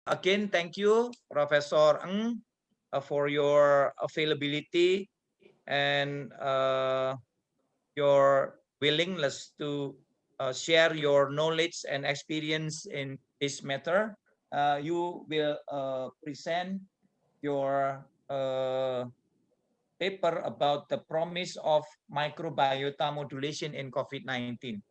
Again, thank you, Professor Ng, for your availability and your willingness to share your knowledge and experience in this matter. You will present your paper about the promise of microbiota modulation in COVID-19.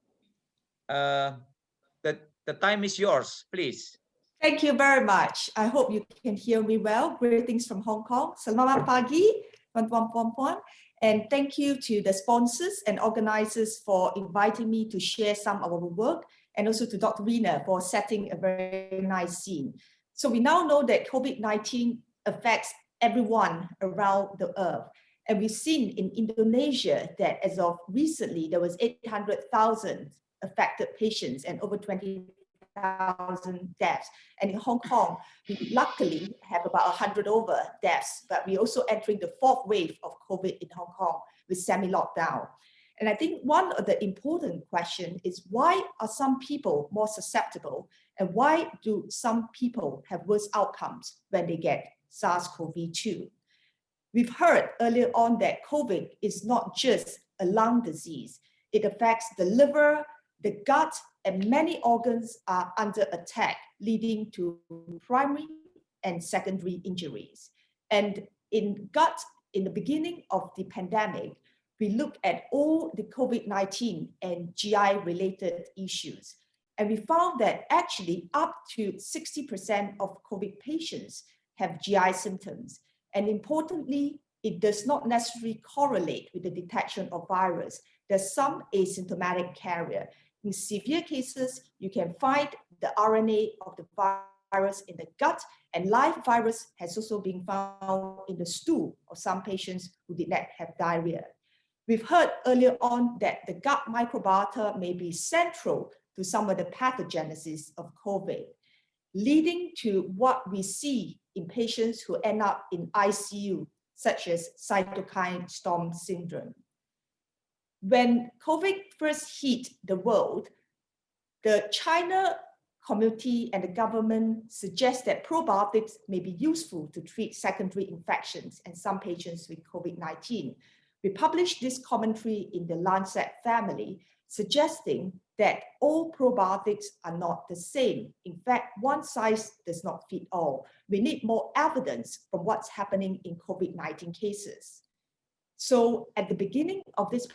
The time is yours, please. Thank you very much. I hope you can hear me well. Greetings from Hong Kong. Selamat pagi, tuan-tuan. And thank you to the sponsors and organizers for inviting me to share some of our work, and also to Dr. Rina for setting a very nice scene. So we now know that COVID-19 affects everyone around the earth. And we've seen in Indonesia that as of recently, there was 800,000 affected patients and over 20,000 deaths. And in Hong Kong, we luckily have about 100 over deaths, but we're also entering the fourth wave of COVID in Hong Kong with semi-lockdown. And I think one of the important questions is, why are some people more susceptible, and why do some people have worse outcomes when they get SARS-CoV-2? We've heard earlier on that COVID is not just a lung disease. It affects the liver, the gut, and many organs are under attack, leading to primary and secondary injuries. And in gut, in the beginning of the pandemic, we looked at all the COVID-19 and GI-related issues. And we found that actually up to 60% of COVID patients have GI symptoms. And importantly, it does not necessarily correlate with the detection of virus. There's some asymptomatic carrier. In severe cases, you can find the RNA of the virus in the gut, and live virus has also been found in the stool of some patients who did not have diarrhea. We've heard earlier on that the gut microbiota may be central to some of the pathogenesis of COVID, leading to what we see in patients who end up in ICU, such as cytokine storm syndrome. When COVID first hit the world, the China community and the government suggest that probiotics may be useful to treat secondary infections and some patients with COVID-19. We published this commentary in the Lancet family, suggesting that all probiotics are not the same. In fact, one size does not fit all. We need more evidence from what's happening in COVID-19 cases. So at the beginning of this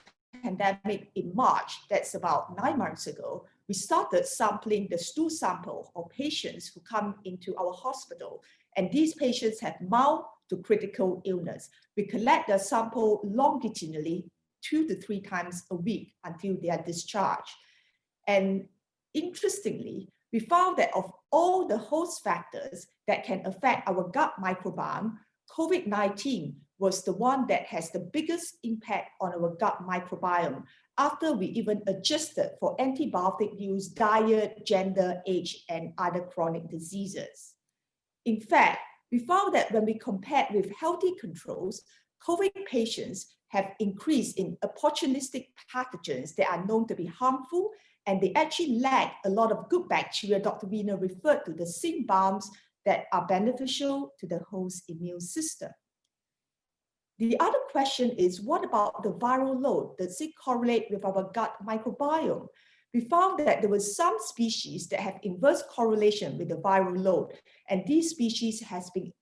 pandemic in March, that's about 9 months ago, we started sampling the stool sample of patients who come into our hospital. And these patients have mild to critical illness. We collect the sample longitudinally 2 to 3 times a week until they are discharged. And interestingly, we found that of all the host factors that can affect our gut microbiome, COVID-19 was the one that has the biggest impact on our gut microbiome after we even adjusted for antibiotic use, diet, gender, age, and other chronic diseases. In fact, we found that when we compared with healthy controls, COVID patients have increased in opportunistic pathogens that are known to be harmful, and they actually lack a lot of good bacteria Dr. Rina referred to, the symbiont that are beneficial to the host immune system. The other question is, what about the viral load? Does it correlate with our gut microbiome? We found that there were some species that have inverse correlation with the viral load, and these species has been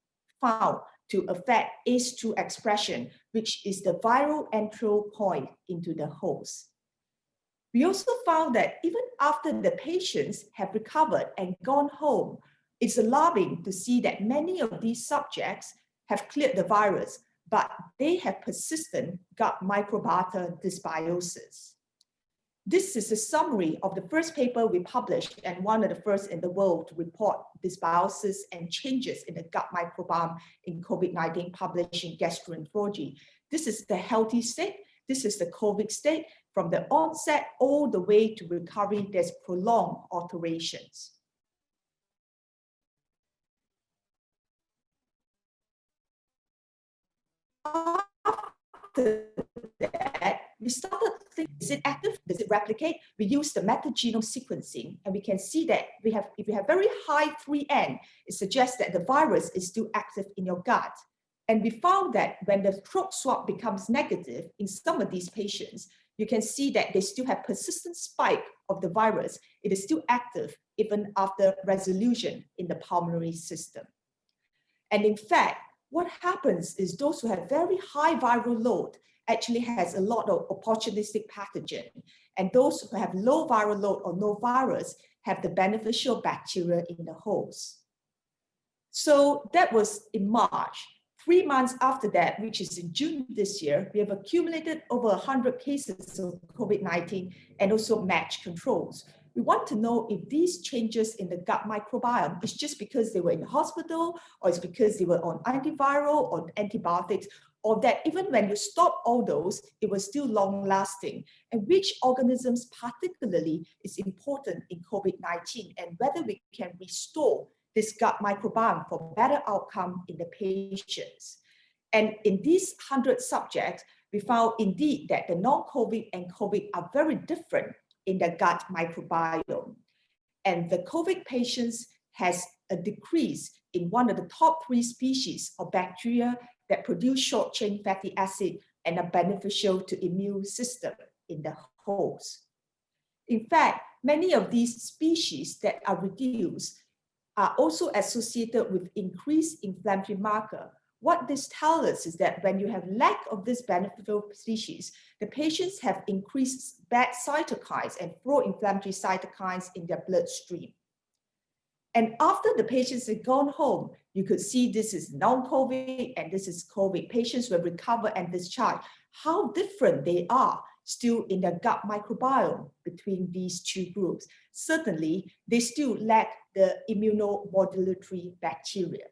found to affect ACE2 expression, which is the viral entry point into the host. We also found that even after the patients have recovered and gone home, it's alarming to see that many of these subjects have cleared the virus, but they have persistent gut microbiota dysbiosis. This is a summary of the first paper we published and one of the first in the world to report dysbiosis and changes in the gut microbiome in COVID-19 published in Gastroenterology. This is the healthy state. This is the COVID state. From the onset all the way to recovery, there's prolonged alterations. After that, we started thinking, is it active? Does it replicate? We use the metagenome sequencing, and we can see that if we have very high 3N, it suggests that the virus is still active in your gut. And we found that when the throat swab becomes negative in some of these patients, you can see that they still have persistent spike of the virus. It is still active even after resolution in the pulmonary system. And in fact, what happens is those who have very high viral load actually has a lot of opportunistic pathogen. And those who have low viral load or no virus have the beneficial bacteria in the host. So that was in March. 3 months after that, which is in June this year, we have accumulated over 100 cases of COVID-19 and also matched controls. We want to know if these changes in the gut microbiome is just because they were in the hospital, or it's because they were on antiviral or antibiotics, or that even when you stop all those, it was still long lasting, and which organisms particularly is important in COVID-19, and whether we can restore this gut microbiome for better outcome in the patients. And in these 100 subjects, we found indeed that the non-COVID and COVID are very different in the gut microbiome. And the COVID patients has a decrease in one of the top 3 species of bacteria that produce short-chain fatty acid and are beneficial to immune system in the host. In fact, many of these species that are reduced are also associated with increased inflammatory marker. What this tells us is that when you have lack of this beneficial species, the patients have increased bad cytokines and pro-inflammatory cytokines in their bloodstream. And after the patients had gone home, you could see this is non-COVID and this is COVID. Patients will recover and discharge. How different they are still in the gut microbiome between these 2 groups. Certainly, they still lack the immunomodulatory bacteria.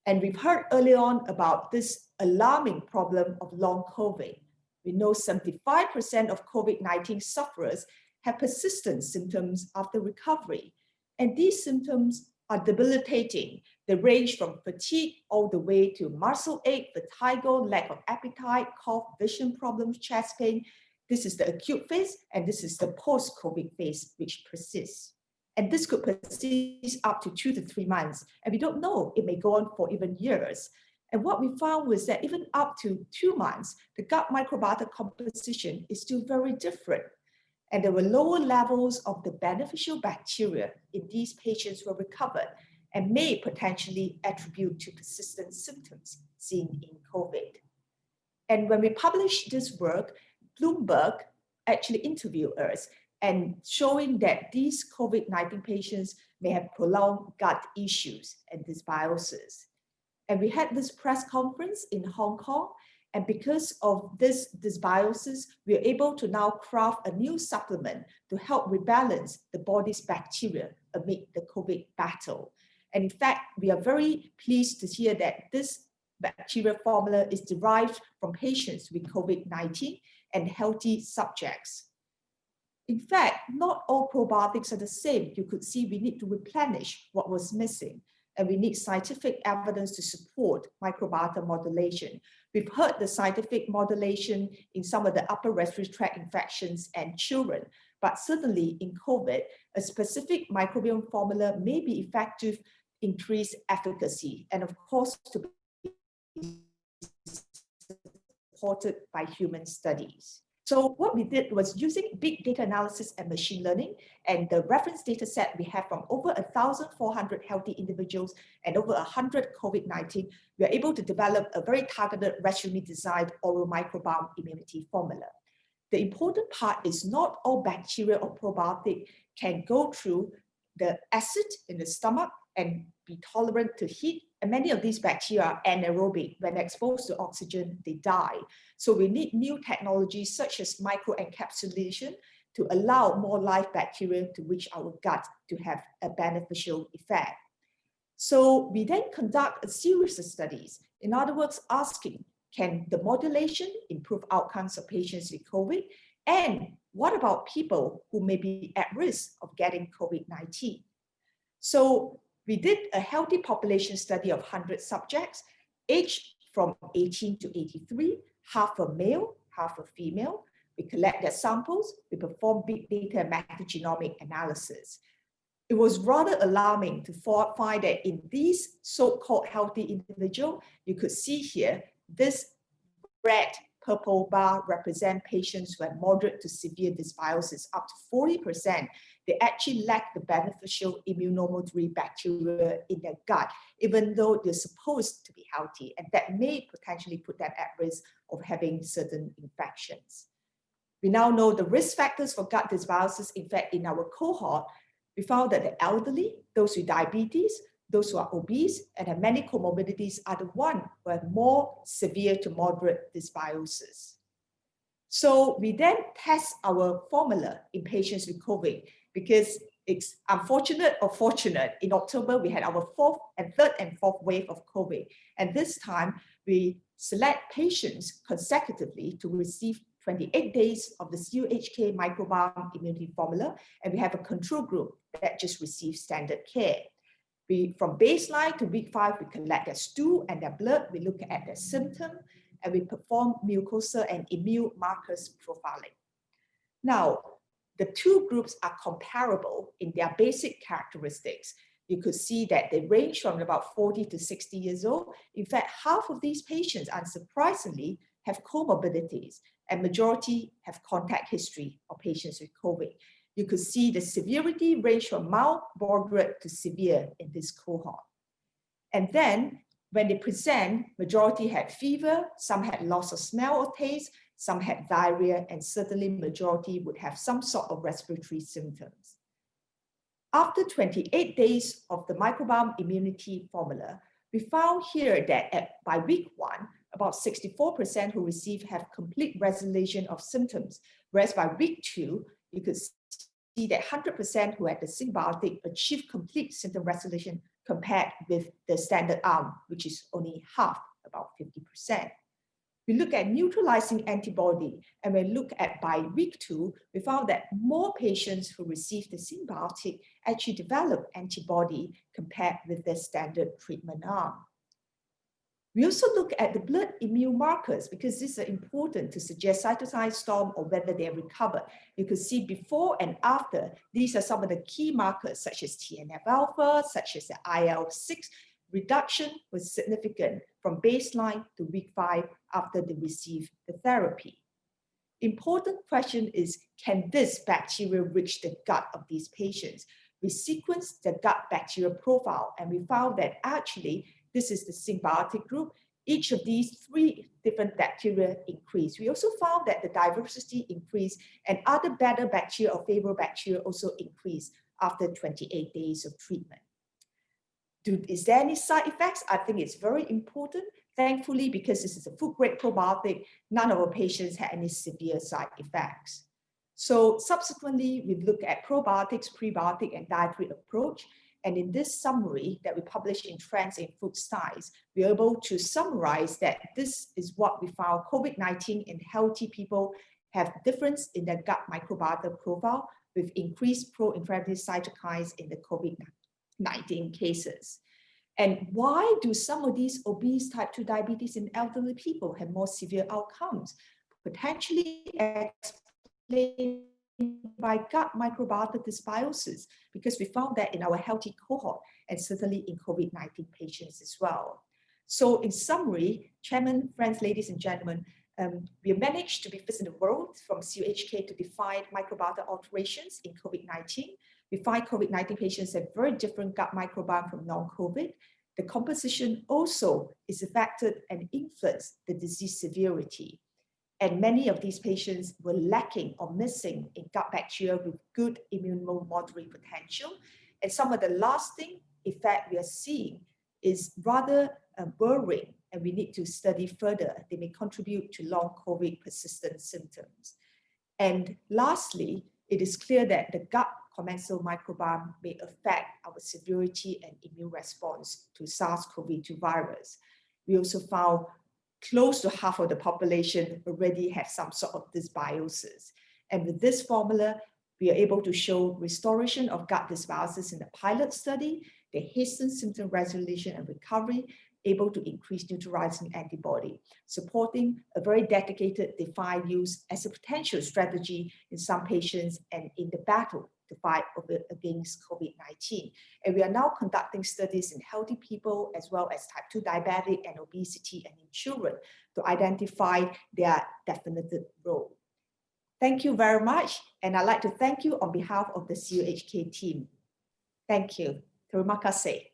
And we've heard early on about this alarming problem of long COVID. We know 75% of COVID-19 sufferers have persistent symptoms after recovery. And these symptoms are debilitating. They range from fatigue all the way to muscle ache, vertigo, lack of appetite, cough, vision problems, chest pain. This is the acute phase, and this is the post-COVID phase, which persists. And this could persist up to 2 to 3 months. And we don't know, it may go on for even years. And what we found was that even up to 2 months, the gut microbiota composition is still very different. And there were lower levels of the beneficial bacteria in these patients who were recovered and may potentially attribute to persistent symptoms seen in COVID. And when we published this work, Bloomberg actually interviewed us and showing that these COVID-19 patients may have prolonged gut issues and dysbiosis. And we had this press conference in Hong Kong. And because of this dysbiosis, we are able to now craft a new supplement to help rebalance the body's bacteria amid the COVID battle. And in fact, we are very pleased to hear that this bacteria formula is derived from patients with COVID-19 and healthy subjects. In fact, not all probiotics are the same. You could see we need to replenish what was missing, and we need scientific evidence to support microbiota modulation. We've heard the scientific modulation in some of the upper respiratory tract infections and children, but certainly in COVID, a specific microbiome formula may be effective, increase efficacy, and of course to be supported by human studies. So what we did was using big data analysis and machine learning, and the reference data set we have from over 1,400 healthy individuals and over 100 COVID-19, we are able to develop a very targeted, rationally designed oral microbiome immunity formula. The important part is not all bacteria or probiotic can go through the acid in the stomach and be tolerant to heat. And many of these bacteria are anaerobic. When exposed to oxygen, they die. So we need new technologies such as microencapsulation to allow more live bacteria to reach our gut to have a beneficial effect. So we then conduct a series of studies. In other words, asking, can the modulation improve outcomes of patients with COVID? And what about people who may be at risk of getting COVID-19? So we did a healthy population study of 100 subjects, aged from 18 to 83, half are male, half are female. We collect their samples, we perform big data and metagenomic analysis. It was rather alarming to find that in these so-called healthy individuals, you could see here, this red purple bar represent patients who have moderate to severe dysbiosis, up to 40%. They actually lack the beneficial immunomodulatory bacteria in their gut, even though they're supposed to be healthy, and that may potentially put them at risk of having certain infections. We now know the risk factors for gut dysbiosis. In fact, in our cohort, we found that the elderly, those with diabetes, those who are obese and have many comorbidities are the ones who have more severe to moderate dysbiosis. So we then test our formula in patients with COVID because it's unfortunate or fortunate. In October, we had our third and fourth wave of COVID. And this time we select patients consecutively to receive 28 days of the CUHK microbiome immunity formula. And we have a control group that just received standard care. From baseline to week 5, we collect their stool and their blood. We look at their symptom and we perform mucosal and immune markers profiling. Now, the two groups are comparable in their basic characteristics. You could see that they range from about 40 to 60 years old. In fact, half of these patients, unsurprisingly, have comorbidities, and majority have contact history of patients with COVID. You could see the severity range from mild, moderate to severe in this cohort. And then when they present, majority had fever, some had loss of smell or taste, some had diarrhea, and certainly majority would have some sort of respiratory symptoms. After 28 days of the microbiome immunity formula, we found here that by week 1, about 64% who receive have complete resolution of symptoms, whereas by week 2, you could see that 100% who had the symbiotic achieved complete symptom resolution compared with the standard arm, which is only half, about 50%. We look at neutralizing antibody, and we look at by week 2, we found that more patients who received the symbiotic actually developed antibody compared with the standard treatment arm. We also look at the blood immune markers because these are important to suggest cytokine storm or whether they are recovered. You could see before and after, these are some of the key markers such as TNF-alpha, such as the IL-6. Reduction was significant from baseline to week 5 after they received the therapy. Important question is, can this bacteria reach the gut of these patients? We sequenced the gut bacteria profile and we found that actually this is the symbiotic group. Each of these 3 different bacteria increased. We also found that the diversity increased and other better bacteria or favorable bacteria also increased after 28 days of treatment. Is there any side effects? I think it's very important. Thankfully, because this is a food-grade probiotic, none of our patients had any severe side effects. So subsequently, we look at probiotics, prebiotic, and dietary approach. And in this summary that we published in Trends in Food Science, we're able to summarize that this is what we found. COVID-19 in healthy people have difference in their gut microbiota profile with increased pro-inflammatory cytokines in the COVID-19 cases. And why do some of these obese type 2 diabetes in elderly people have more severe outcomes? Potentially explained by gut microbiota dysbiosis, because we found that in our healthy cohort and certainly in COVID-19 patients as well. So in summary, Chairman, friends, ladies and gentlemen, we managed to be first in the world from CUHK to define microbiota alterations in COVID-19. We find COVID-19 patients have very different gut microbiome from non-COVID. The composition also is affected and influenced the disease severity. And many of these patients were lacking or missing in gut bacteria with good immunomodulatory potential. And some of the lasting effect we are seeing is rather worrying, and we need to study further. They may contribute to long COVID persistent symptoms. And lastly, it is clear that the gut commensal microbiome may affect our severity and immune response to SARS-CoV-2 virus. We also found close to half of the population already have some sort of dysbiosis. And with this formula, we are able to show restoration of gut dysbiosis in the pilot study, the hastened symptom resolution and recovery able to increase neutralizing antibody, supporting a very dedicated defined use as a potential strategy in some patients and in the battle to fight against COVID-19. And we are now conducting studies in healthy people as well as type 2 diabetic and obesity and in children to identify their definitive role. Thank you very much. And I'd like to thank you on behalf of the CUHK team. Thank you. Terima kasih.